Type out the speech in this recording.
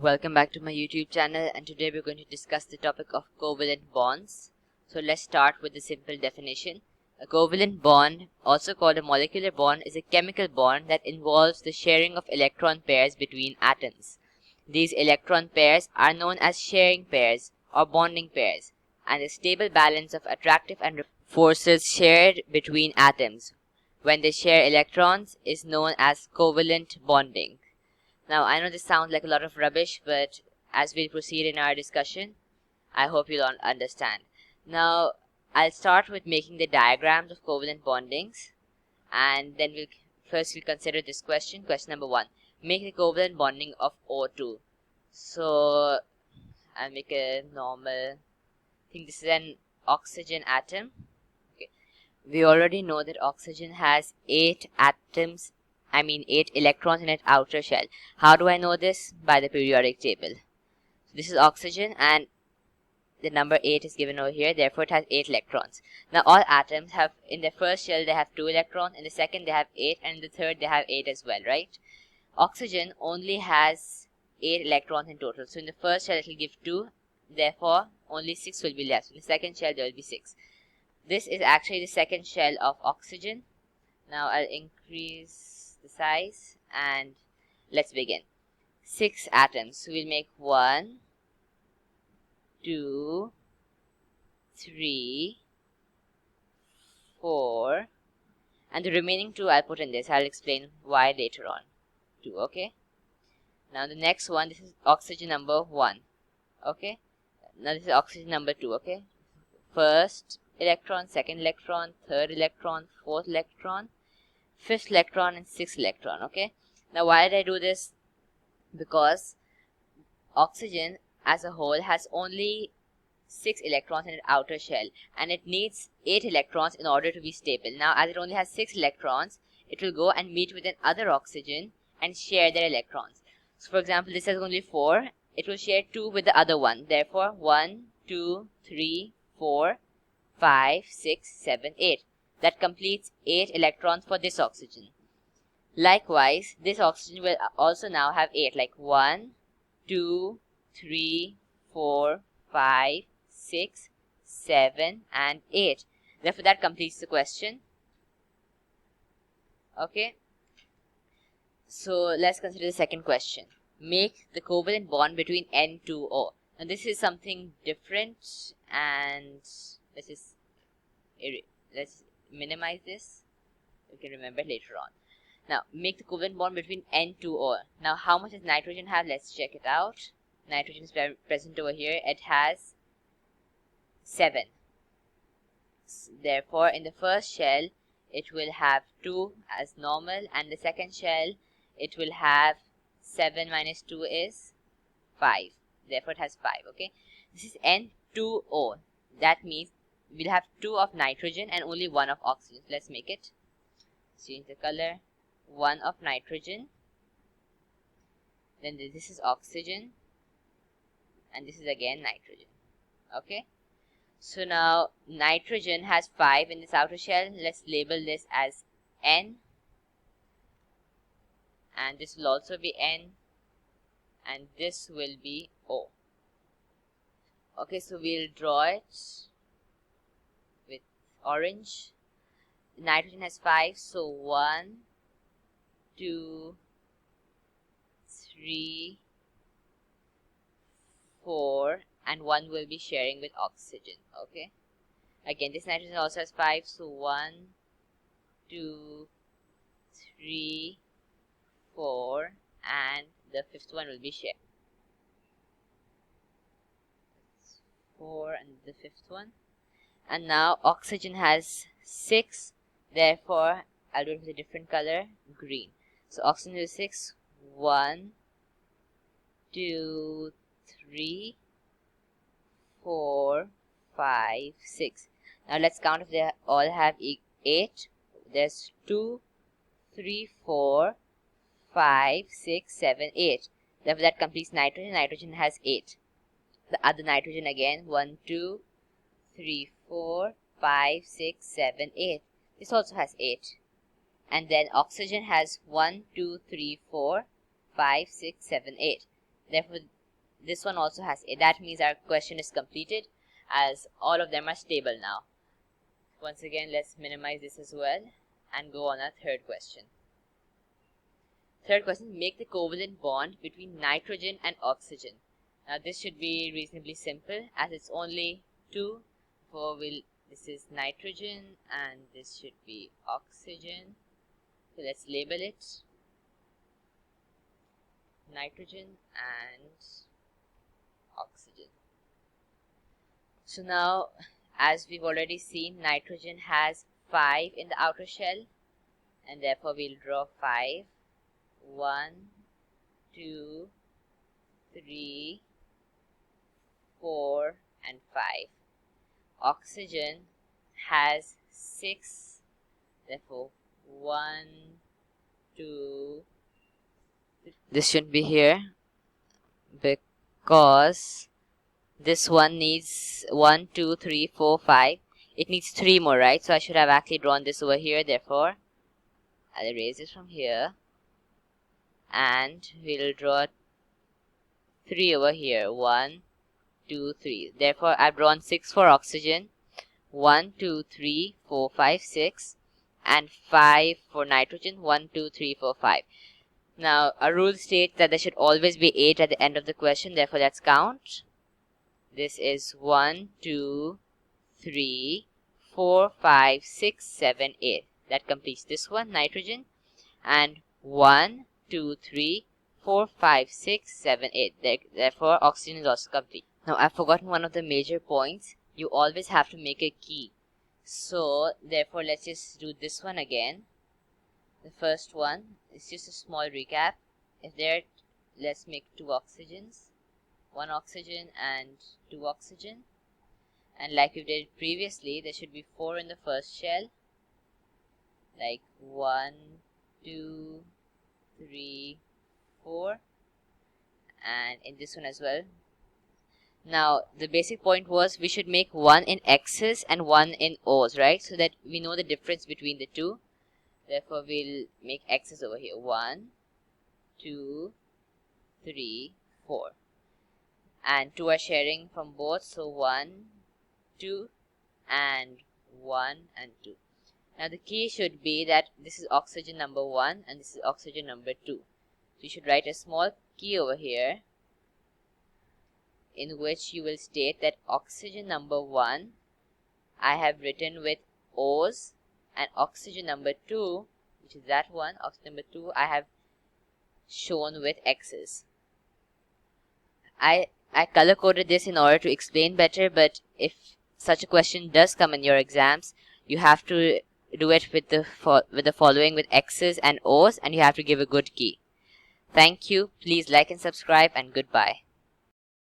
Welcome back to my YouTube channel, and today we're going to discuss the topic of covalent bonds. So let's start with the simple definition. A covalent bond, also called a molecular bond, is a chemical bond that involves the sharing of electron pairs between atoms. These electron pairs are known as sharing pairs or bonding pairs, and the stable balance of attractive and forces shared between atoms when they share electrons is known as covalent bonding. Now, I know this sounds like a lot of rubbish, but as we proceed in our discussion, I hope you'll understand. Now, I'll start with making the diagrams of covalent bondings, and then we'll consider this question. Question number 1. Make the covalent bonding of O2. So, I'll make a normal, I think this is an oxygen atom. Okay. We already know that oxygen has 8 atoms 8 electrons in its outer shell. How do I know this? By the periodic table. So this is oxygen and the number 8 is given over here, therefore it has 8 electrons. Now all atoms have, in the first shell they have 2 electrons, in the second they have 8, and in the third they have 8 as well, right? Oxygen only has 8 electrons in total. So in the first shell it will give 2, therefore only 6 will be left. In the second shell there will be 6. This is actually the second shell of oxygen. Now I'll increase the size and let's begin. 6 atoms. So we'll make 1, 2, 3, 4, and the remaining 2 I'll put in this. I'll explain why later on. 2, okay? Now the next one, this is oxygen number 1, okay? Now this is oxygen number 2, okay? First electron, second electron, third electron, fourth electron, fifth electron, and sixth electron, okay? Now why did I do this? Because oxygen as a whole has only 6 electrons in its outer shell, and it needs 8 electrons in order to be stable. Now as it only has 6 electrons, it will go and meet with another oxygen and share their electrons. So for example, this has only 4, it will share 2 with the other one. Therefore 1, 2, 3, 4, 5, 6, 7, 8. That completes 8 electrons for this oxygen. Likewise, this oxygen will also now have 8, like 1, 2, 3, 4, 5, 6, 7, and 8. Therefore, that completes the question. Okay. So, let's consider the second question. Make the covalent bond between N2O. Now, this is something different, and let's minimize this. You can remember later on. Now, make the covalent bond between N2O. Now, how much does nitrogen have? Let's check it out. Nitrogen is present over here. It has 7. Therefore, in the first shell, it will have 2 as normal, and the second shell, it will have 7 minus 2 is 5. Therefore, it has 5, okay? This is N2O. That means we'll have 2 of nitrogen and only 1 of oxygen. Let's make it. Change the color. 1 of nitrogen. Then this is oxygen. And this is again nitrogen. Okay. So now nitrogen has 5 in this outer shell. Let's label this as N. And this will also be N. And this will be O. Okay, so we'll draw it with orange. Nitrogen has 5, so 1, 2, 3, 4, and 1 will be sharing with oxygen, okay? Again, this nitrogen also has 5, so 1, 2, 3, 4, and the fifth one will be shared. 4 and the fifth one. And now oxygen has 6, therefore I'll do it with a different color, green. So oxygen is 6, 1, 2, 3, 4, 5, 6. Now let's count if they all have 8. There's 2, 3, 4, 5, 6, 7, 8. Therefore that completes nitrogen. Nitrogen has 8. The other nitrogen again, 1, 2, 3, 4, 5, 6, 7, 8. This also has 8. And then oxygen has 1, 2, 3, 4, 5, 6, 7, 8. Therefore, this one also has A. That means our question is completed, as all of them are stable now. Once again, let's minimize this as well and go on our third question. Third question, make the covalent bond between nitrogen and oxygen. Now this should be reasonably simple, as it's only 2. This is nitrogen and this should be oxygen. So let's label it nitrogen and oxygen. So now, as we've already seen, nitrogen has 5 in the outer shell, and therefore we'll draw 5. 1, 2, 3, 4, and 5. Oxygen has 6, therefore 1, 2. This shouldn't be here because this one needs 1, 2, 3, 4, 5. It needs 3 more, right? So I should have actually drawn this over here. Therefore, I'll erase it from here. And we'll draw 3 over here. 1, 2, 3. Therefore, I've drawn 6 for oxygen. 1, 2, 3, 4, 5, 6. And 5 for nitrogen. 1, 2, 3, 4, 5. Now, our rule states that there should always be 8 at the end of the question. Therefore, let's count. This is 1, 2, 3, 4, 5, 6, 7, 8. That completes this one, nitrogen. And 1, 2, 3, 4, 5, 6, 7, 8. Therefore, oxygen is also complete. Now, I've forgotten one of the major points. You always have to make a key. So, therefore, let's just do this one again. The first one is just a small recap. Let's make 2 oxygens. 1 oxygen and 2 oxygen. And like we did previously, there should be 4 in the first shell. Like 1, 2, 3, 4. And in this one as well. Now, the basic point was we should make 1 in X's and 1 in O's, right? So that we know the difference between the two. Therefore, we'll make X's over here. 1, 2, 3, 4. And 2 are sharing from both. So 1, 2, and 1 and 2. Now, the key should be that this is oxygen number 1 and this is oxygen number 2. So you should write a small key over here in which you will state that oxygen number 1 I have written with O's, and oxygen number 2, which is that one, oxygen number 2, I have shown with X's. I color coded this in order to explain better, but if such a question does come in your exams, you have to do it with the following with X's and O's, and you have to give a good key. Thank you. Please like and subscribe, and goodbye.